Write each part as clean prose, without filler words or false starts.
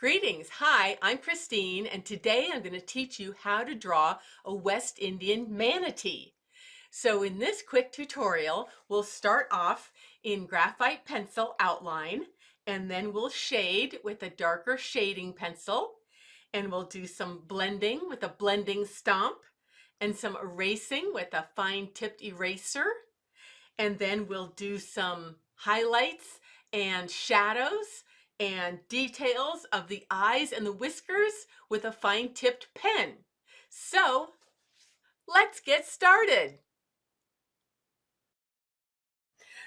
Greetings. Hi, I'm Christine, and today I'm going to teach you how to draw a West Indian manatee. So in this quick tutorial, we'll start off in graphite pencil outline, and then we'll shade with a darker shading pencil, and we'll do some blending with a blending stomp, and some erasing with a fine-tipped eraser, and then we'll do some highlights and shadows and details of the eyes and the whiskers with a fine-tipped pen. So let's get started.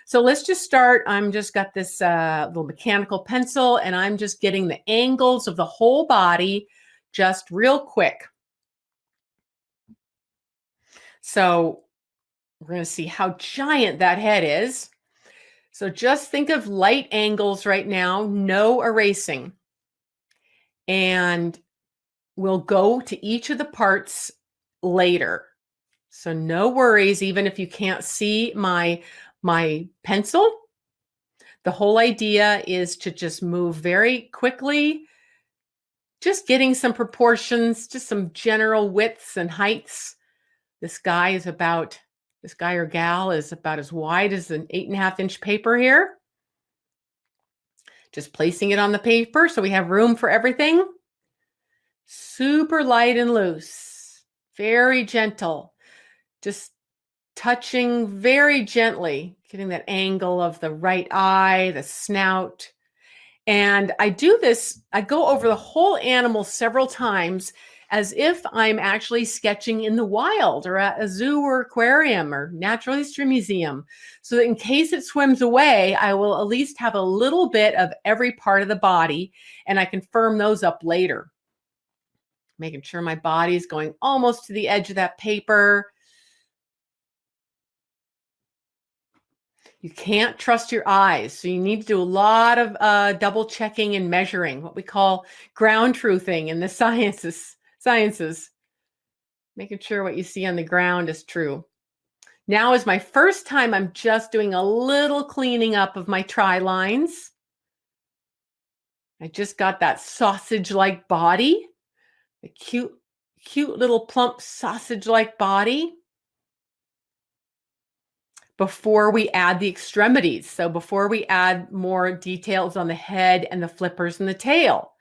So let's just start. I'm just got this little mechanical pencil, and I'm just getting the angles of the whole body just real quick. So we're going to see how giant that head is. So just think of light angles right now, no erasing. And we'll go to each of the parts later. So no worries, even if you can't see my pencil. The whole idea is to just move very quickly, just getting some proportions, just some general widths and heights. This guy or gal is about as wide as an 8.5-inch paper here. Just placing it on the paper so we have room for everything. Super light and loose, very gentle, just touching very gently, getting that angle of the right eye, the snout. And I do this, I go over the whole animal several times as if I'm actually sketching in the wild or at a zoo or aquarium or natural history museum. So that in case it swims away, I will at least have a little bit of every part of the body, and I can firm those up later. Making sure my body is going almost to the edge of that paper. You can't trust your eyes, so you need to do a lot of double checking and measuring, what we call ground truthing in the sciences. Making sure what you see on the ground is true. Now is my first time. I'm just doing a little cleaning up of my tri lines. I just got that sausage-like body, the cute little plump sausage-like body, before we add the extremities. So before we add more details on the head and the flippers and the tail,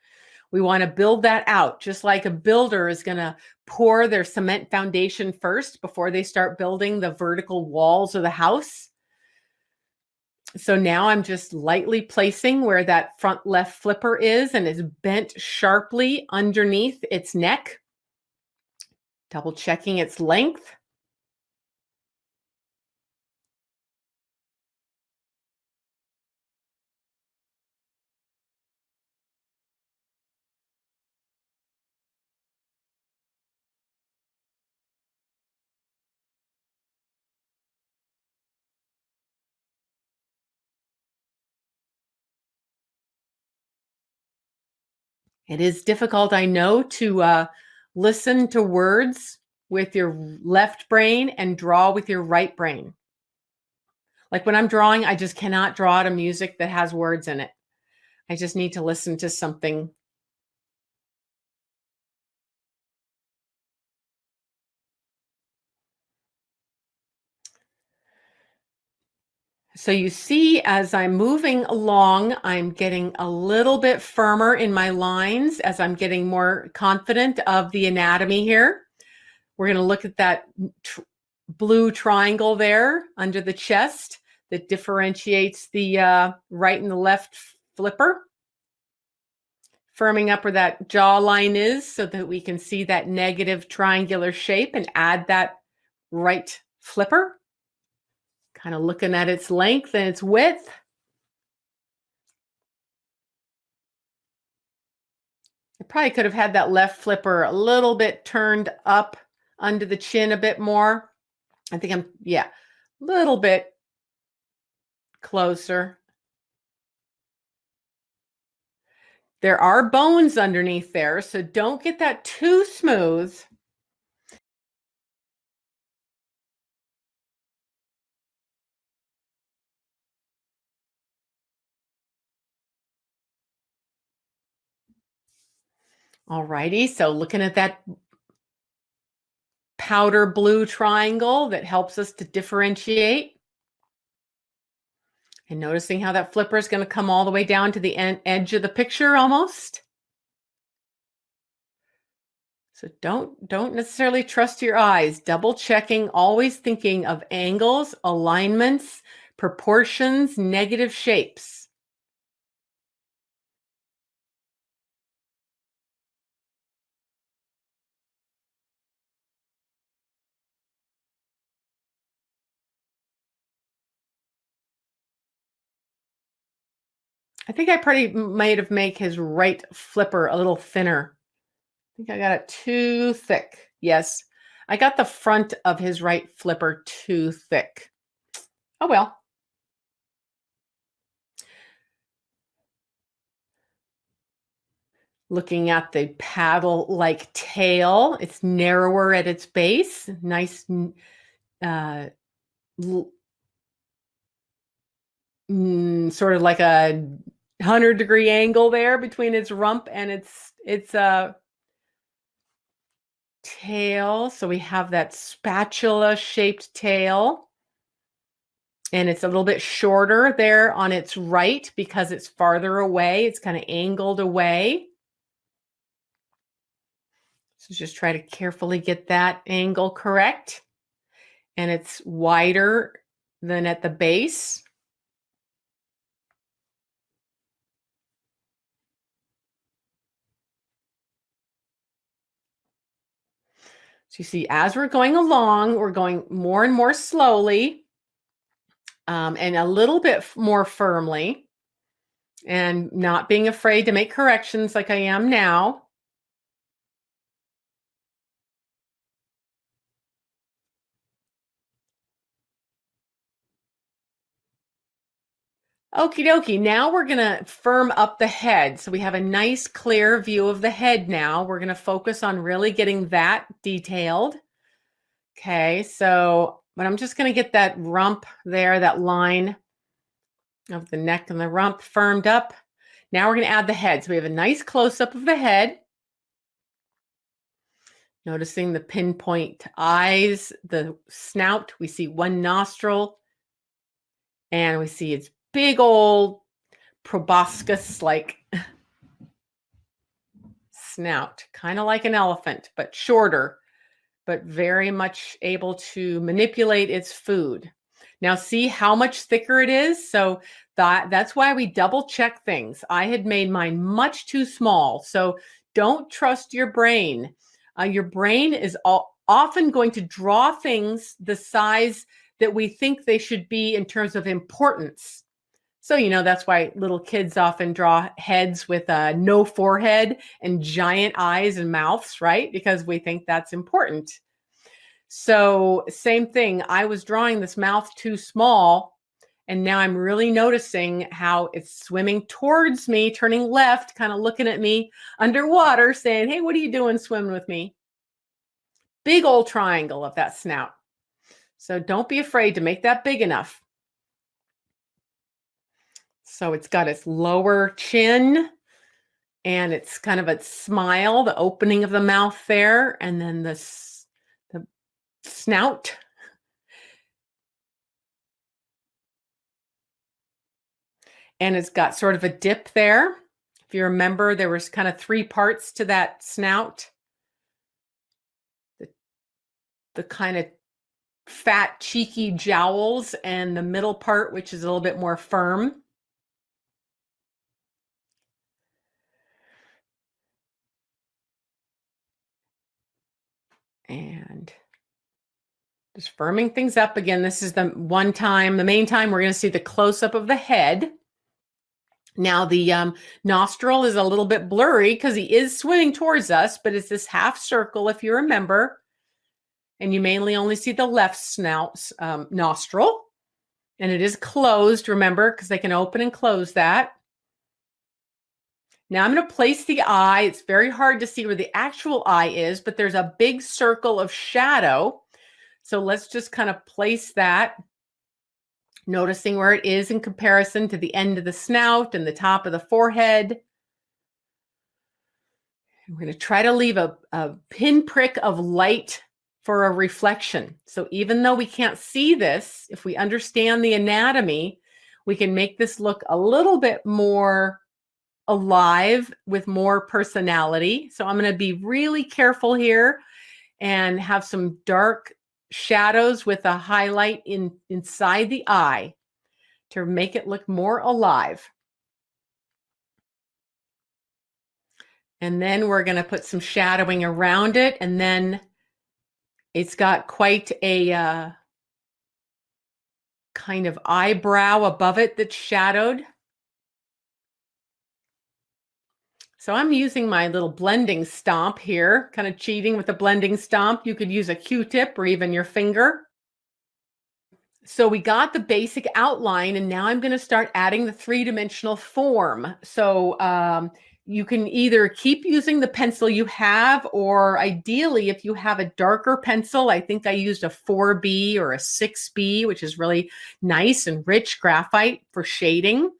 we want to build that out, just like a builder is going to pour their cement foundation first before they start building the vertical walls of the house. So now I'm just lightly placing where that front left flipper is, and it's bent sharply underneath its neck, double checking its length. It is difficult, I know, to listen to words with your left brain and draw with your right brain. Like when I'm drawing, I just cannot draw to music that has words in it. I just need to listen to something. So you see, as I'm moving along, I'm getting a little bit firmer in my lines as I'm getting more confident of the anatomy here. We're going to look at that blue triangle there under the chest that differentiates the right and the left flipper. Firming up where that jawline is so that we can see that negative triangular shape and add that right flipper. Kind of looking at its length and its width. I probably could have had that left flipper a little bit turned up under the chin a bit more. I think a little bit closer. There are bones underneath there, so don't get that too smooth. Alrighty, so looking at that powder blue triangle that helps us to differentiate. And noticing how that flipper is going to come all the way down to the edge of the picture almost. So don't necessarily trust your eyes. Double checking, always thinking of angles, alignments, proportions, negative shapes. I think I pretty might have made his right flipper a little thinner. I think I got it too thick. Yes, I got the front of his right flipper too thick. Oh well. Looking at the paddle-like tail, it's narrower at its base. Nice, uh, sort of like a 100-degree angle there between its rump and its tail. So we have that spatula-shaped tail. And it's a little bit shorter there on its right because it's farther away. It's kind of angled away. So just try to carefully get that angle correct. And it's wider than at the base. So you see, as we're going along, we're going more and more slowly and a little bit more firmly and not being afraid to make corrections like I am now. Okie dokie. Now we're going to firm up the head. So we have a nice clear view of the head now. We're going to focus on really getting that detailed. Okay, but I'm just going to get that rump there, that line of the neck and the rump firmed up. Now we're going to add the head. So we have a nice close-up of the head. Noticing the pinpoint eyes, the snout. We see one nostril. And we see its big old proboscis-like snout. Kind of like an elephant, but shorter, but very much able to manipulate its food. Now see how much thicker it is? So that's why we double check things. I had made mine much too small. So don't trust your brain. Your brain is often going to draw things the size that we think they should be in terms of importance. So, that's why little kids often draw heads with no forehead and giant eyes and mouths, right? Because we think that's important. So same thing, I was drawing this mouth too small, and now I'm really noticing how it's swimming towards me, turning left, kind of looking at me underwater, saying, hey, what are you doing swimming with me? Big old triangle of that snout. So don't be afraid to make that big enough. So it's got its lower chin, and it's kind of a smile, the opening of the mouth there, and then the snout. And it's got sort of a dip there. If you remember, there was kind of 3 parts to that snout. The kind of fat, cheeky jowls, and the middle part, which is a little bit more firm. And just firming things up. Again, this is the main time we're going to see the close-up of the head. Now the nostril is a little bit blurry because he is swimming towards us, but it's this half circle, if you remember. And you mainly only see the left nostril. And it is closed, remember, because they can open and close that. Now I'm going to place the eye. It's very hard to see where the actual eye is, but there's a big circle of shadow. So let's just kind of place that, noticing where it is in comparison to the end of the snout and the top of the forehead. I'm going to try to leave a pinprick of light for a reflection. So even though we can't see this, if we understand the anatomy, we can make this look a little bit more alive with more personality. So I'm going to be really careful here and have some dark shadows with a highlight inside the eye to make it look more alive. And then we're going to put some shadowing around it. And then it's got quite a kind of eyebrow above it that's shadowed. So I'm using my little blending stomp here, kind of cheating with the blending stomp. You could use a Q-tip or even your finger. So we got the basic outline, and now I'm going to start adding the three-dimensional form. So you can either keep using the pencil you have, or ideally, if you have a darker pencil, I think I used a 4B or a 6B, which is really nice and rich graphite for shading.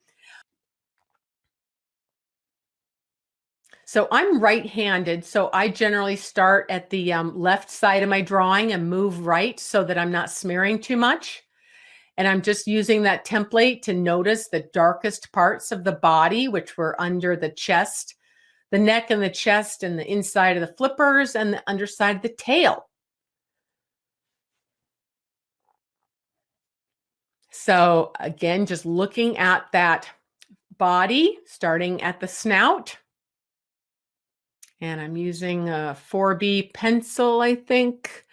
So I'm right-handed, so I generally start at the left side of my drawing and move right so that I'm not smearing too much. And I'm just using that template to notice the darkest parts of the body, which were under the chest, the neck and the chest and the inside of the flippers and the underside of the tail. So again, just looking at that body, starting at the snout. And I'm using a 4B pencil, I think.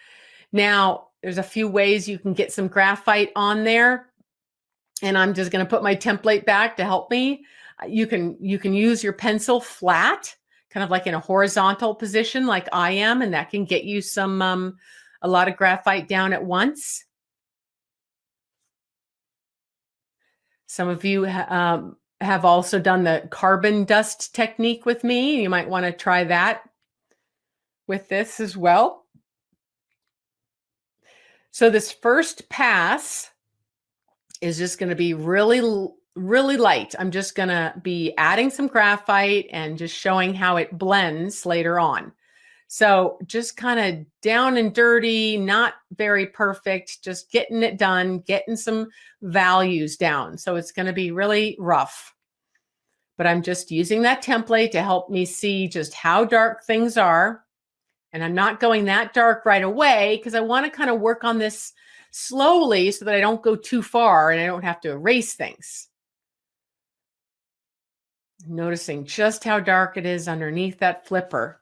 Now, there's a few ways you can get some graphite on there. And I'm just going to put my template back to help me. You can use your pencil flat, kind of like in a horizontal position like I am, and that can get you some a lot of graphite down at once. Some of you have also done the carbon dust technique with me. You might want to try that with this as well. So this first pass is just going to be really light. I'm just going to be adding some graphite and just showing how it blends later on. So just kind of down and dirty, not very perfect, just getting it done, getting some values down. So it's going to be really rough. But I'm just using that template to help me see just how dark things are. And I'm not going that dark right away because I want to kind of work on this slowly so that I don't go too far and I don't have to erase things. Noticing just how dark it is underneath that flipper.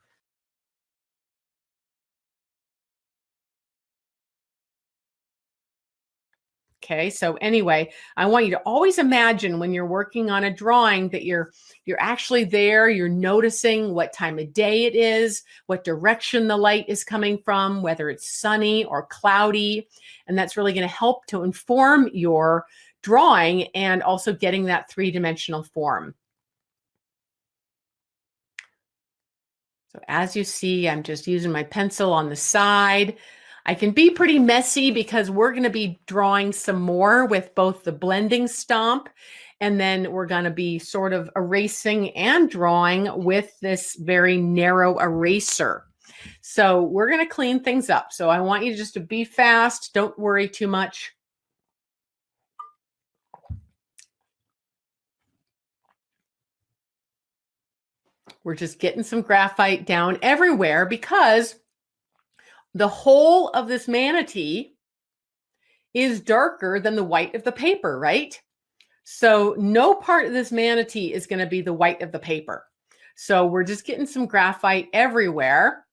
Okay, so anyway, I want you to always imagine when you're working on a drawing that you're actually there, you're noticing what time of day it is, what direction the light is coming from, whether it's sunny or cloudy, and that's really going to help to inform your drawing and also getting that three-dimensional form. So as you see, I'm just using my pencil on the side. I can be pretty messy because we're going to be drawing some more with both the blending stomp, and then we're going to be sort of erasing and drawing with this very narrow eraser. So we're going to clean things up. So I want you just to be fast. Don't worry too much. We're just getting some graphite down everywhere because the whole of this manatee is darker than the white of the paper, right? So no part of this manatee is going to be the white of the paper. So we're just getting some graphite everywhere.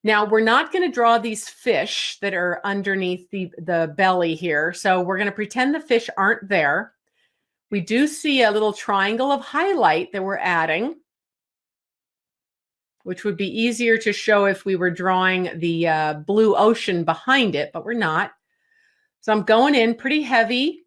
Now we're not going to draw these fish that are underneath the belly here. So we're going to pretend the fish aren't there. We do see a little triangle of highlight that we're adding, which would be easier to show if we were drawing the blue ocean behind it, but we're not. So I'm going in pretty heavy.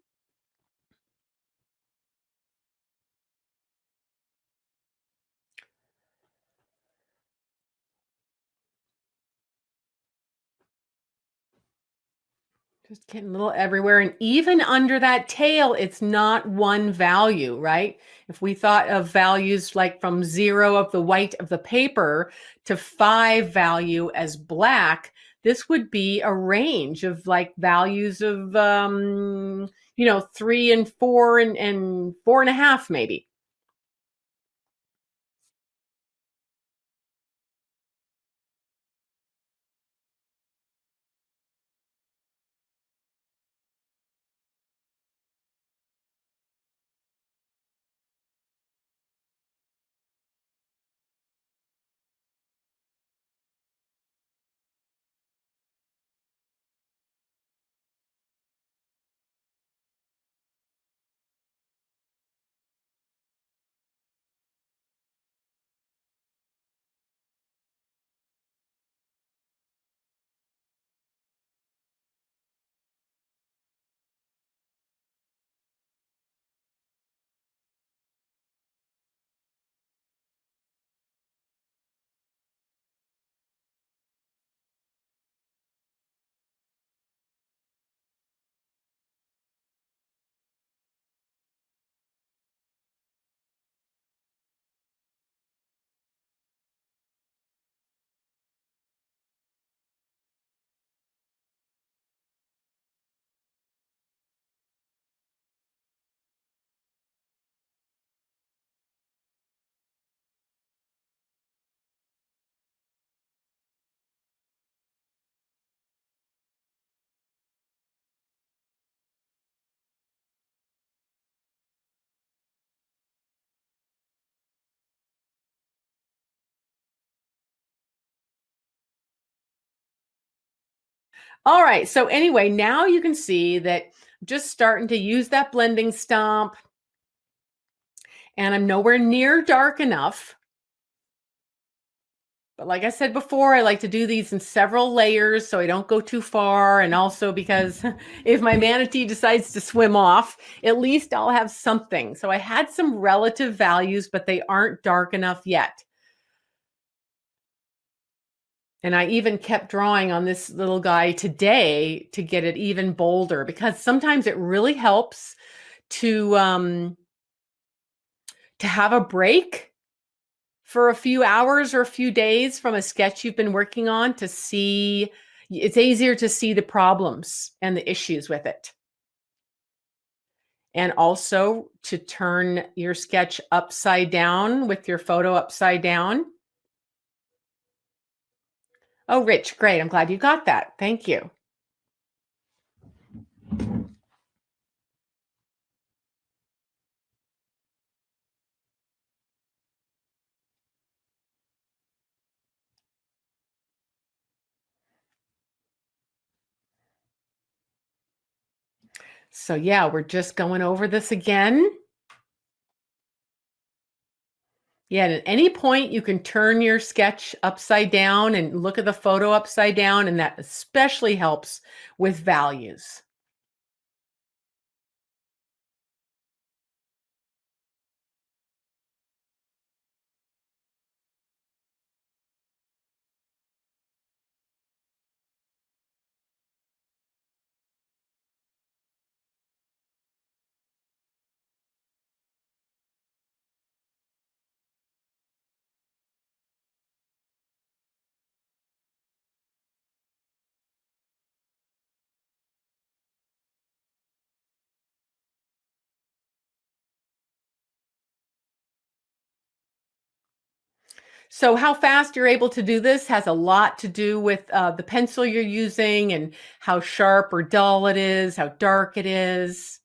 Just getting a little everywhere. And even under that tail, it's not one value, right? If we thought of values like from 0 of the white of the paper to 5 value as black, this would be a range of like values of, 3 and 4 and 4.5 maybe. All right. So anyway, now you can see that just starting to use that blending stump, and I'm nowhere near dark enough. But like I said before, I like to do these in several layers so I don't go too far. And also because if my manatee decides to swim off, at least I'll have something. So I had some relative values, but they aren't dark enough yet. And I even kept drawing on this little guy today to get it even bolder, because sometimes it really helps to have a break for a few hours or a few days from a sketch you've been working on to see. It's easier to see the problems and the issues with it. And also to turn your sketch upside down with your photo upside down. Oh, Rich, great. I'm glad you got that. Thank you. So yeah, we're just going over this again. Yeah, and at any point you can turn your sketch upside down and look at the photo upside down, and that especially helps with values. So how fast you're able to do this has a lot to do with the pencil you're using and how sharp or dull it is, how dark it is.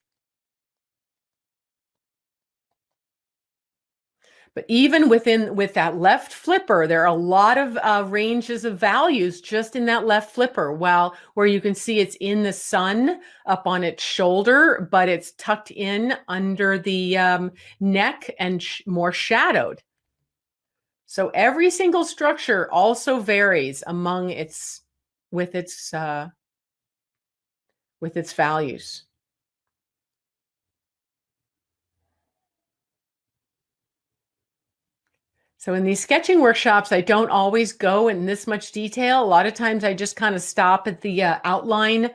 But even with that left flipper, there are a lot of ranges of values just in that left flipper. While where you can see it's in the sun up on its shoulder, but it's tucked in under the neck and more shadowed. So every single structure also varies among its with its uh, with its values. So in these sketching workshops, I don't always go in this much detail. A lot of times I just kind of stop at the outline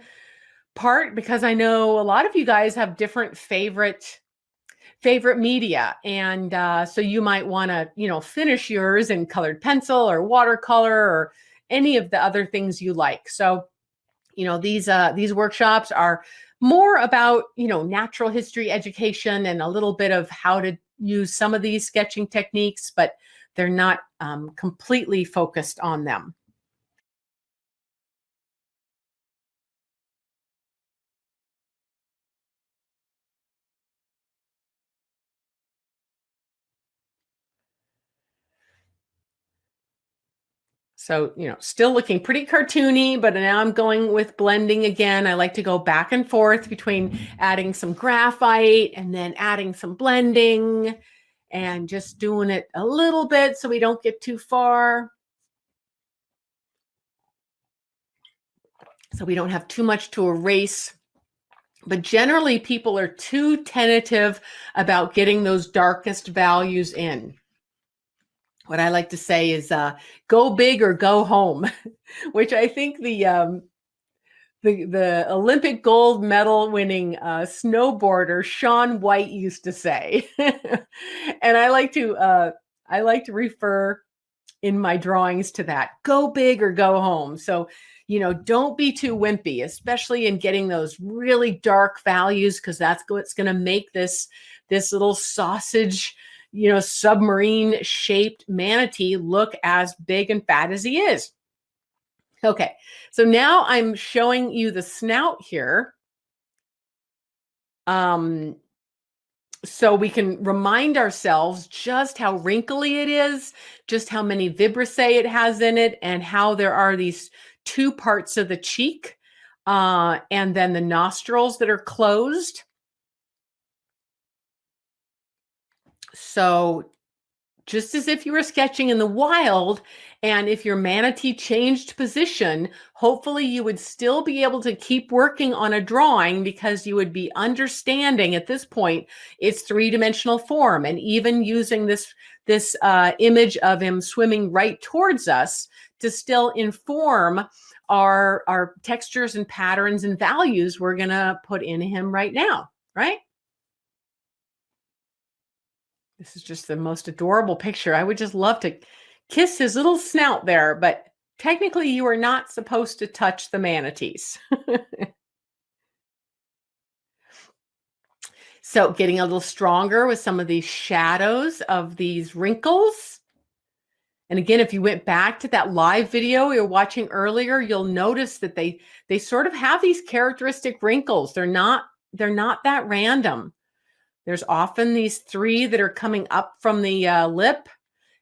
part because I know a lot of you guys have different favorite media. And so you might want to, finish yours in colored pencil or watercolor or any of the other things you like. So, these workshops are more about, natural history education and a little bit of how to use some of these sketching techniques, but they're not completely focused on them. So, still looking pretty cartoony, but now I'm going with blending again. I like to go back and forth between adding some graphite and then adding some blending and just doing it a little bit so we don't get too far. So we don't have too much to erase. But generally, people are too tentative about getting those darkest values in. What I like to say is go big or go home, which I think the Olympic gold medal winning snowboarder Shaun White used to say. And I like to refer in my drawings to that. Go big or go home. So, don't be too wimpy, especially in getting those really dark values, because that's what's going to make this little sausage, submarine shaped manatee look as big and fat as he is. Okay, so now I'm showing you the snout here. So we can remind ourselves just how wrinkly it is, just how many vibrissae it has in it, and how there are these two parts of the cheek, and then the nostrils that are closed. So just as if you were sketching in the wild, and if your manatee changed position, hopefully you would still be able to keep working on a drawing because you would be understanding at this point its three-dimensional form, and even using this image of him swimming right towards us to still inform our textures and patterns and values we're going to put in him right now, right? This is just the most adorable picture. I would just love to kiss his little snout there, but technically you are not supposed to touch the manatees. So getting a little stronger with some of these shadows of these wrinkles. And again, if you went back to that live video we were watching earlier, you'll notice that they sort of have these characteristic wrinkles. They're not that random. There's often these three that are coming up from the lip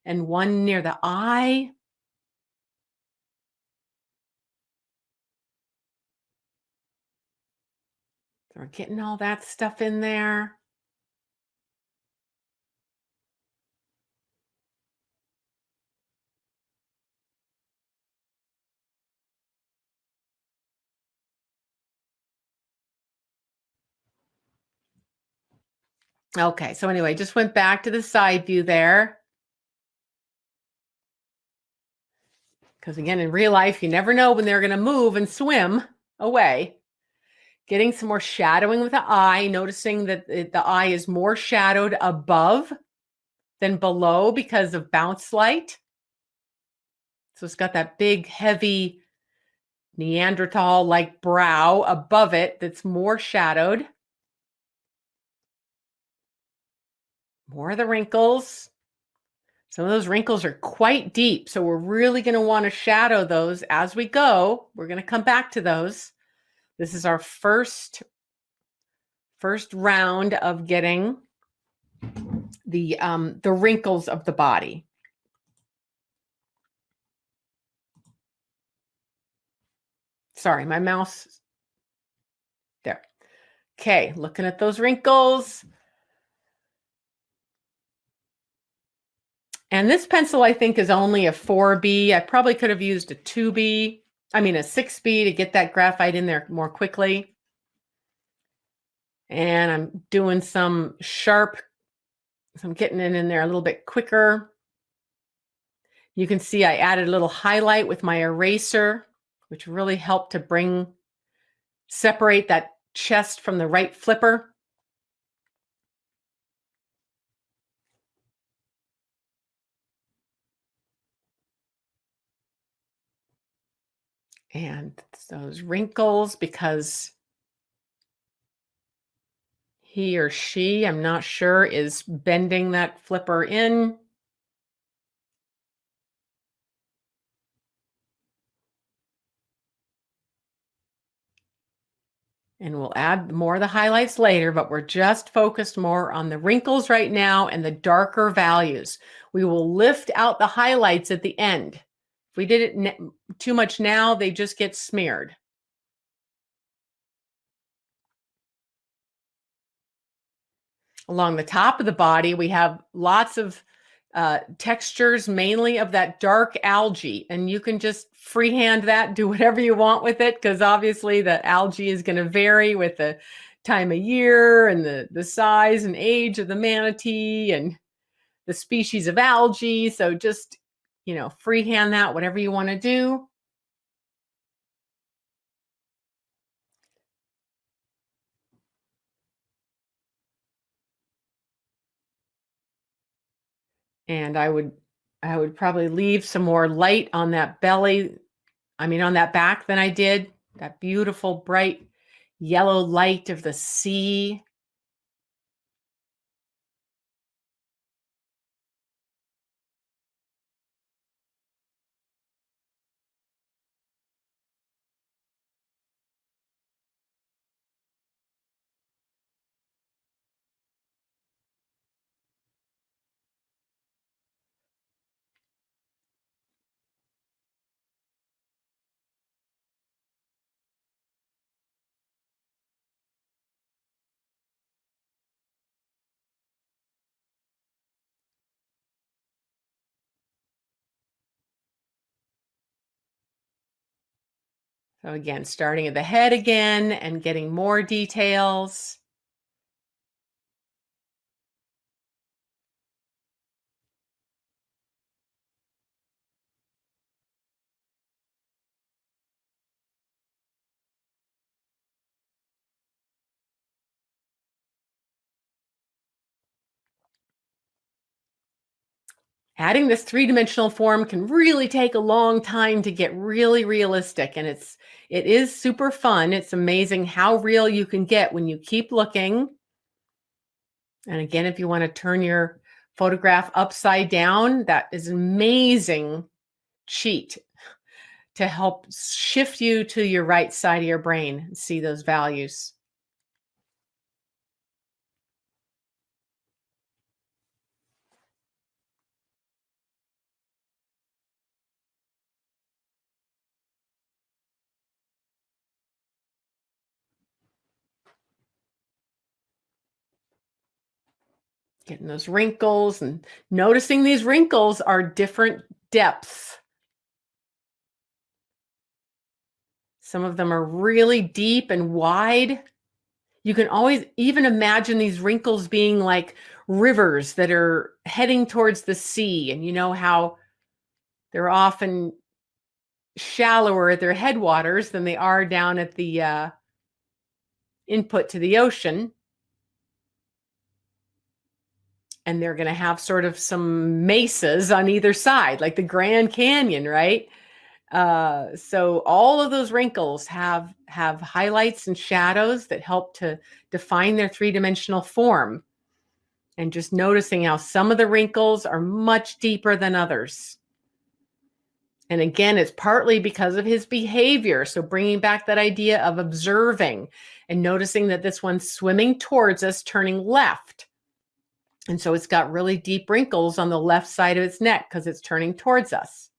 and one near the eye. So we're getting all that stuff in there. Okay, so anyway, just went back to the side view there. Because again, in real life, you never know when they're going to move and swim away. Getting some more shadowing with the eye, noticing that the eye is more shadowed above than below because of bounce light. So it's got that big, heavy Neanderthal-like brow above it that's more shadowed. More of the wrinkles. Some of those wrinkles are quite deep, so we're really going to want to shadow those as we go. We're going to come back to those. This is our first round of getting the wrinkles of the body. Sorry, my mouse. There. Okay, looking at those wrinkles. And this pencil, I think, is only a 4B. I probably could have used a 2B, I mean a 6B to get that graphite in there more quickly. And I'm doing some sharp, so I'm getting it in there a little bit quicker. You can see I added a little highlight with my eraser, which really helped to separate that chest from the right flipper. And those wrinkles, because he or she, I'm not sure, is bending that flipper in. And we'll add more of the highlights later, but we're just focused more on the wrinkles right now and the darker values. We will lift out the highlights at the end. If we did it too much now, they just get smeared. Along the top of the body, we have lots of textures, mainly of that dark algae. And you can just freehand that, do whatever you want with it, because obviously the algae is going to vary with the time of year and the size and age of the manatee and the species of algae. So just, freehand that, whatever you want to do. And I would probably leave some more light on that belly, on that back than I did. That beautiful, bright yellow light of the sea. So again, starting at the head again and getting more details. Adding this three-dimensional form can really take a long time to get really realistic, and it is super fun. It's amazing how real you can get when you keep looking. And again, if you want to turn your photograph upside down, that is an amazing cheat to help shift you to your right side of your brain and see those values. Getting those wrinkles and noticing these wrinkles are different depths. Some of them are really deep and wide. You can always even imagine these wrinkles being like rivers that are heading towards the sea. And you know how they're often shallower at their headwaters than they are down at the input to the ocean. And they're going to have sort of some mesas on either side, like the Grand Canyon, right? So all of those wrinkles have highlights and shadows that help to define their three-dimensional form. And just noticing how some of the wrinkles are much deeper than others. And again, it's partly because of his behavior. So bringing back that idea of observing and noticing that this one's swimming towards us, turning left. And so it's got really deep wrinkles on the left side of its neck because it's turning towards us.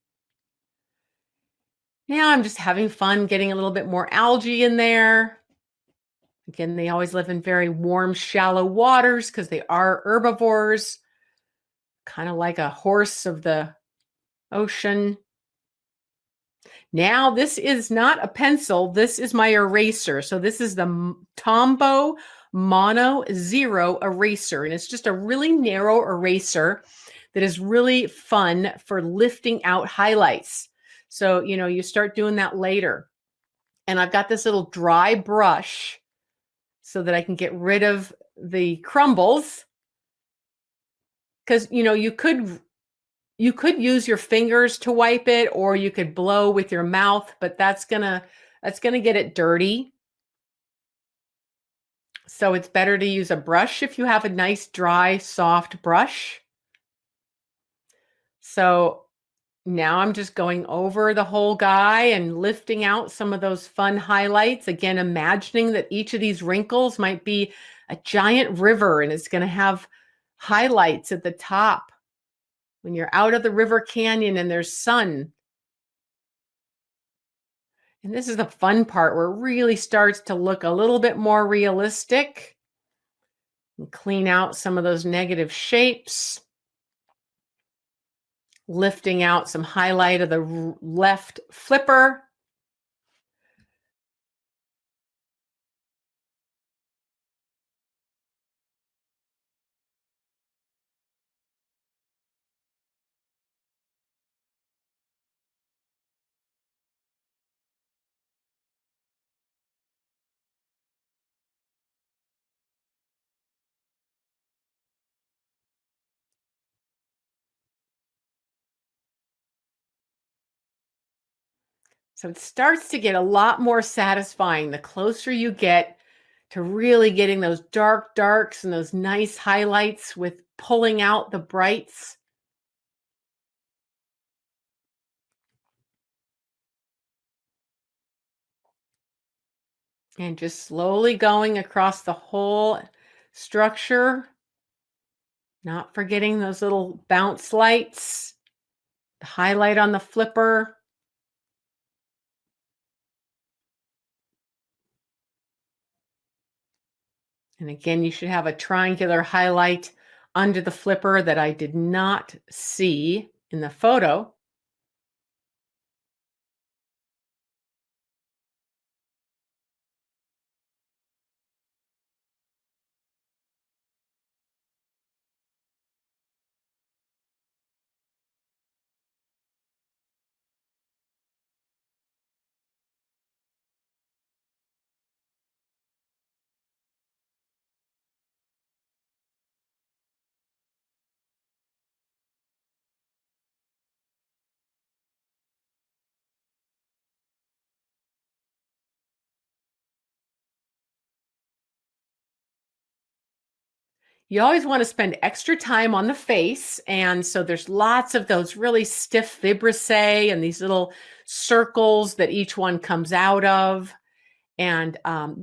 Now I'm just having fun getting a little bit more algae in there. Again, they always live in very warm, shallow waters because they are herbivores, kind of like a horse of the ocean. Now, this is not a pencil. This is my eraser. So this is the Tombow Mono Zero eraser. And it's just a really narrow eraser that is really fun for lifting out highlights. So, you start doing that later. And I've got this little dry brush so that I can get rid of the crumbles. Because, you could use your fingers to wipe it, or you could blow with your mouth, but that's gonna get it dirty. So it's better to use a brush if you have a nice, dry, soft brush. So now I'm just going over the whole guy and lifting out some of those fun highlights. Again, imagining that each of these wrinkles might be a giant river and it's gonna have highlights at the top when you're out of the river canyon and there's sun. And this is the fun part where it really starts to look a little bit more realistic and clean out some of those negative shapes, lifting out some highlight of the left flipper. So it starts to get a lot more satisfying the closer you get to really getting those dark darks and those nice highlights with pulling out the brights. And just slowly going across the whole structure, not forgetting those little bounce lights, the highlight on the flipper. And again, you should have a triangular highlight under the flipper that I did not see in the photo. You always want to spend extra time on the face. And so there's lots of those really stiff vibrissae and these little circles that each one comes out of. And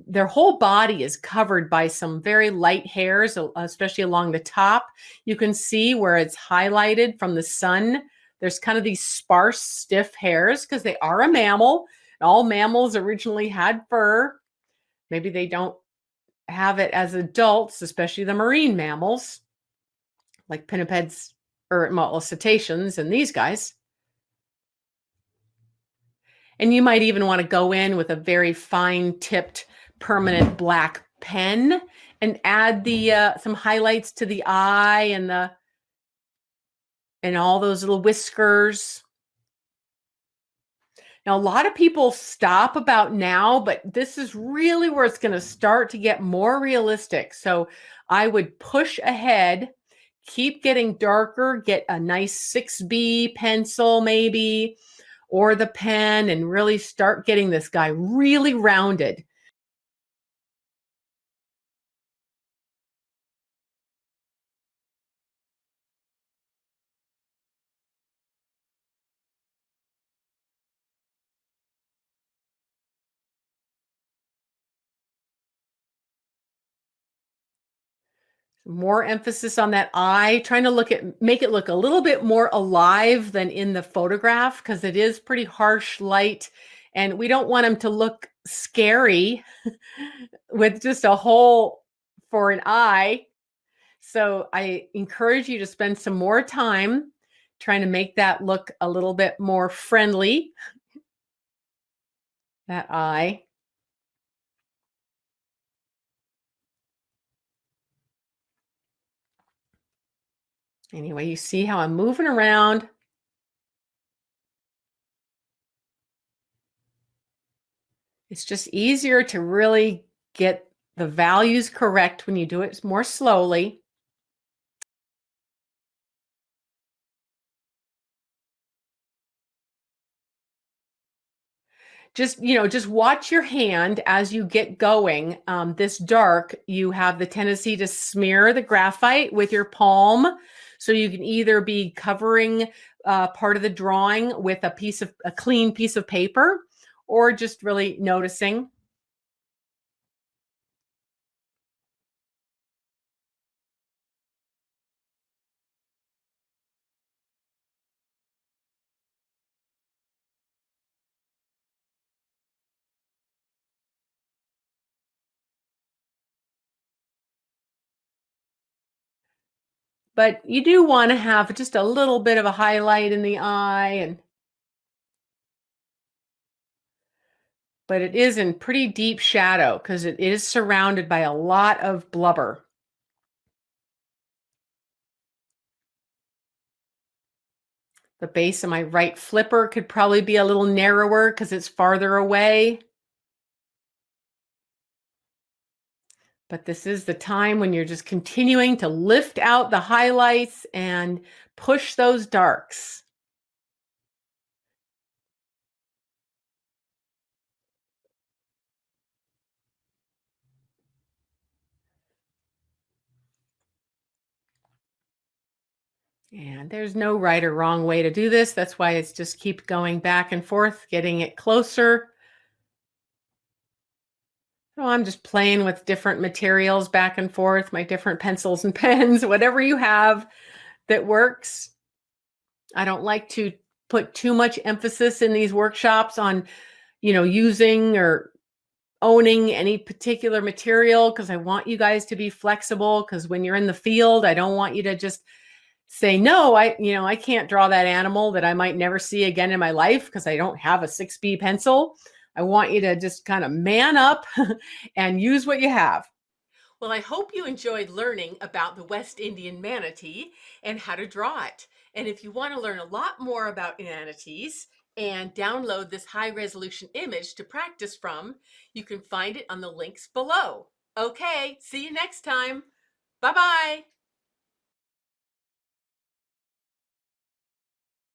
their whole body is covered by some very light hairs, especially along the top. You can see where it's highlighted from the sun. There's kind of these sparse, stiff hairs because they are a mammal. All mammals originally had fur. Maybe they don't have it as adults, especially the marine mammals like pinnipeds or well, cetaceans and these guys. And you might even want to go in with a very fine tipped permanent black pen and add the some highlights to the eye and all those little whiskers. Now, a lot of people stop about now, but this is really where it's going to start to get more realistic. So I would push ahead, keep getting darker, get a nice 6B pencil maybe, or the pen, and really start getting this guy really rounded. More emphasis on that eye, trying to make it look a little bit more alive than in the photograph because it is pretty harsh light, and we don't want him to look scary with just a hole for an eye. So I encourage you to spend some more time trying to make that look a little bit more friendly, that eye. Anyway, you see how I'm moving around. It's just easier to really get the values correct when you do it more slowly. Just watch your hand as you get going. This dark, you have the tendency to smear the graphite with your palm. So you can either be covering part of the drawing with a clean piece of paper, or just really noticing. But you do want to have just a little bit of a highlight in the eye, but it is in pretty deep shadow because it is surrounded by a lot of blubber. The base of my right flipper could probably be a little narrower because it's farther away. But this is the time when you're just continuing to lift out the highlights and push those darks. And there's no right or wrong way to do this. That's why it's just keep going back and forth, getting it closer. So I'm just playing with different materials back and forth, my different pencils and pens, whatever you have that works. I don't like to put too much emphasis in these workshops on, using or owning any particular material because I want you guys to be flexible because when you're in the field, I don't want you to just say, no, I can't draw that animal that I might never see again in my life because I don't have a 6B pencil. I want you to just kind of man up and use what you have. Well, I hope you enjoyed learning about the West Indian manatee and how to draw it. And if you want to learn a lot more about manatees and download this high resolution image to practice from, you can find it on the links below. Okay, see you next time. Bye-bye.